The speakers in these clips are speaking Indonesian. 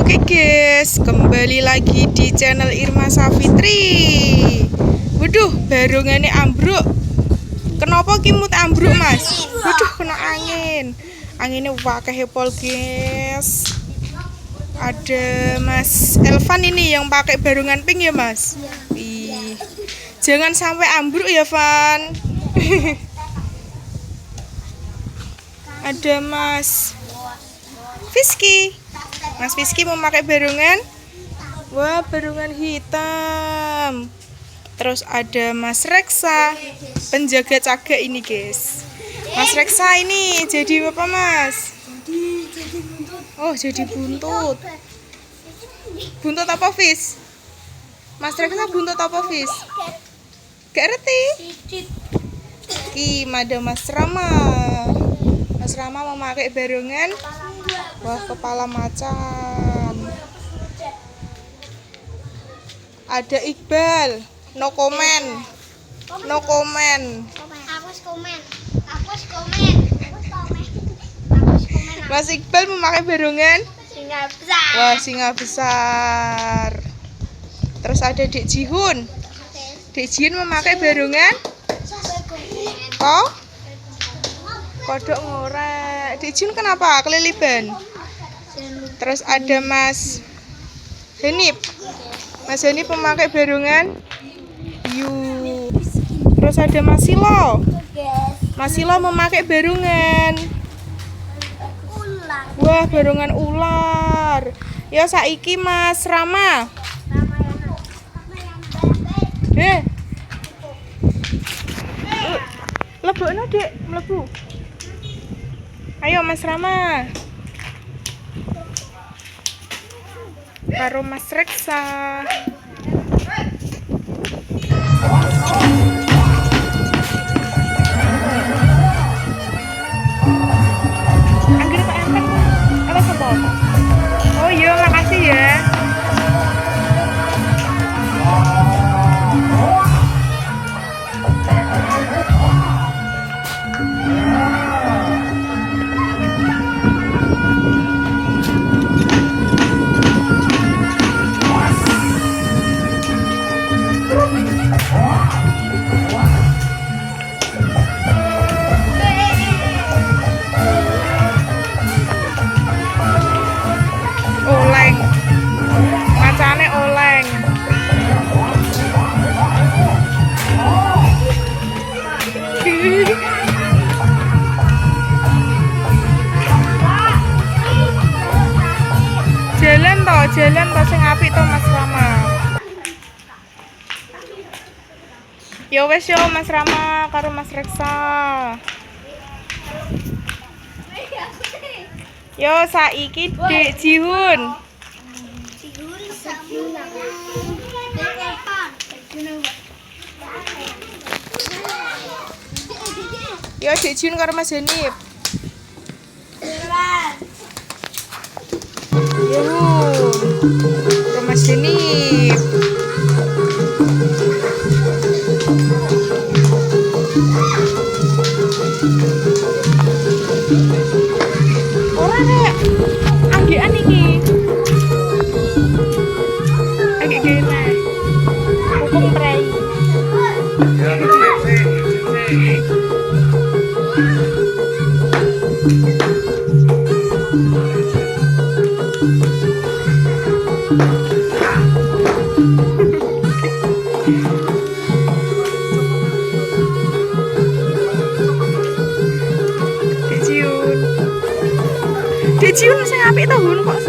Oke guys, kembali lagi di channel Irma Safitri. Waduh, barungannya ambruk. Kenapa kimut ambruk mas? Waduh, kena angin. Anginnya wakeh pol guys. Ada Mas Elvan ini yang pakai barungan pink ya mas? Ih, jangan sampai ambruk ya Van. Ada Mas Fiski. Mas Fiski mau pakai barungan. Wah, barungan hitam. Terus ada Mas Reksa, penjaga caga ini guys. Mas Reksa ini jadi apa mas? Jadi buntut. Oh, jadi buntut. Buntut apa Fis? Mas Reksa buntut apa Fis? Gak ngerti. Ki, ada Mas Rama. Mas Rama mau pakai barungan. Wah, kepala macan. Ada Iqbal. No comment. No comment. Mas Iqbal memakai barungan. Singa besar. Wah, singa besar. Terus ada Dek Jihun. Dek Jihun memakai barungan. Kok? Kodok ngorek. Dek Jihun kenapa? Keliliban. Terus ada Mas Henip. Mas Henip memakai barungan. Terus ada Mas Silo. Mas Silo memakai barungan. Wah, barungan ular. Ya saiki Mas Rama. Lebokno Dek, mlebu. Ayo Mas Rama. Karo Mas Reksa. Angger Pak Empen. Apa sapa? Oh iya, makasih ya. Oleng. Macane oleng. Jalan to sing apik to Mas Rama. Yo wes yo Mas Rama karo Mas Reksa. Yo saiki Dek Jihun. Yo Dek Jihun karo Mas Henip. Yo, karo Mas Henip. Ora nek anggekan iki. Agek gene. Hukum prei. Dek Jihun sing apik to Hun kok.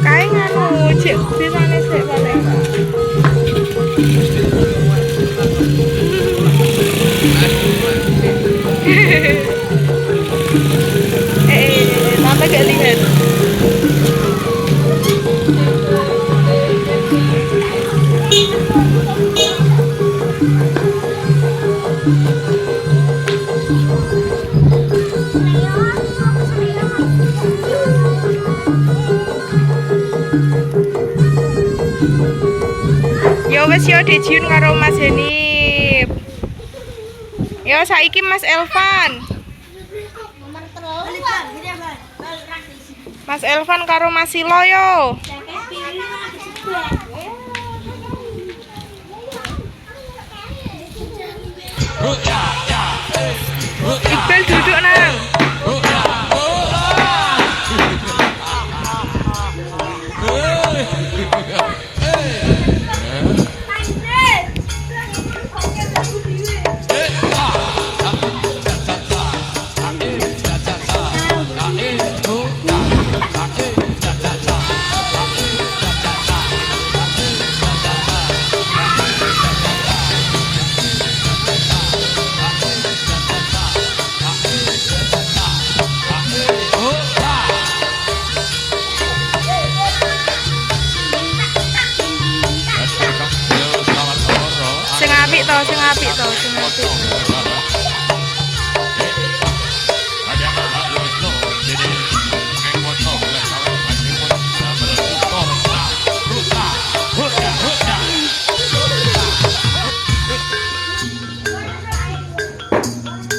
Kae nganu cek bisane sik paling. Tante gak lihat. wis yo Dejun karo Mas Henip. Yo saiki Mas Elvan. Mas Elvan karo Mas Silo yo. Iqbal duduk nang. Sing apik to.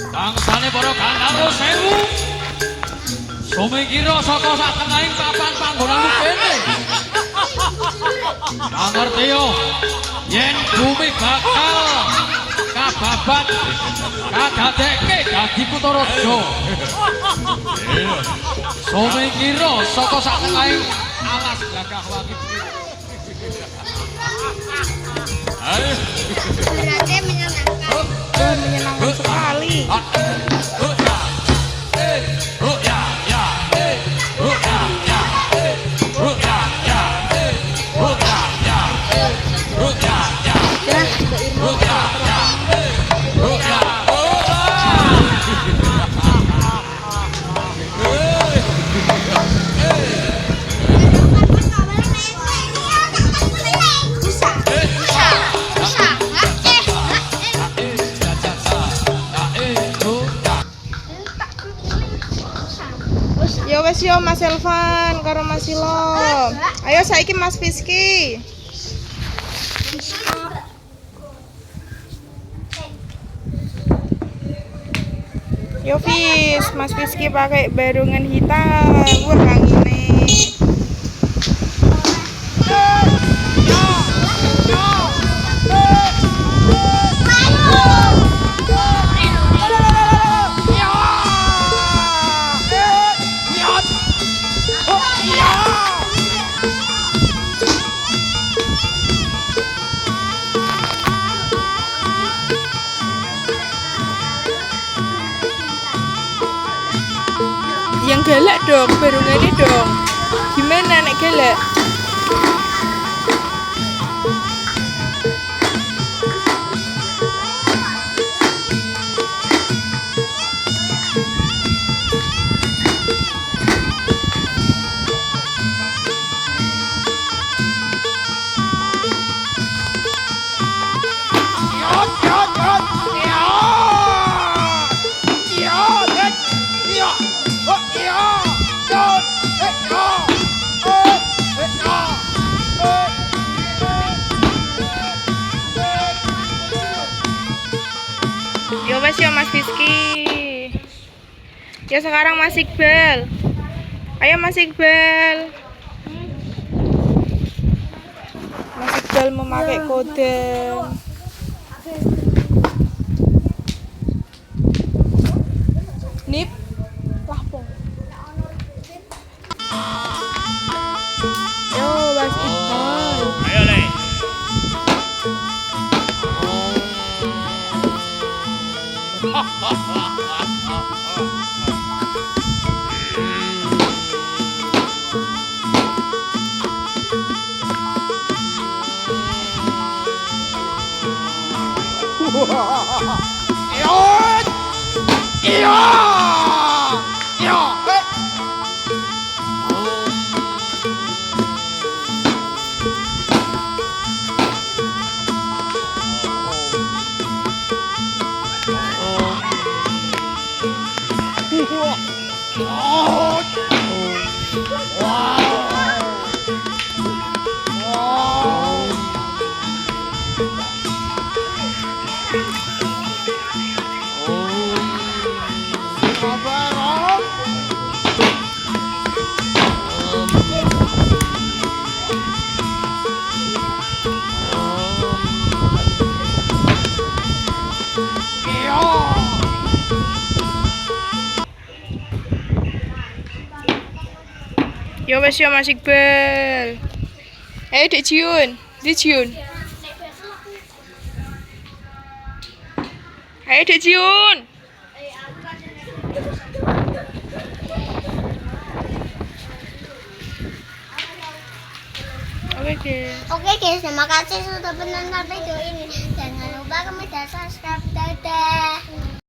Bangsane para Gandharwa sewu. Sumikira saka sak tengahing papan panggonanmu kene. Ngerti yo yen bumi bakal kababat kadadekke dadi kutha raja. Sumikira saka sak tengahing alas gagah wangi. Berarti menyenangkan. Menyenangkan sekali. Yo wes yo Mas Elvan karo Mas Silo. Ayo saiki Mas Fiski. Yo Fis, Mas Fiski pakai barungan hitam. Wah angine. Yang galak dong, barungannya dong. Gimana nek galak? Yo wes yo Mas Fiski. Ya sekarang Mas Iqbal. Ayo Mas Iqbal. Mas Iqbal memakai kodam. Nip. Lapong. Yo Mas Iqbal. Ayo Le. Ya wes ya Mas Iqbal. Ayo Dek Jiun. Dek Jiun. Ayo Dek Jiun. Oke guys, terima kasih sudah menonton video ini. Jangan lupa subscribe. Dadah.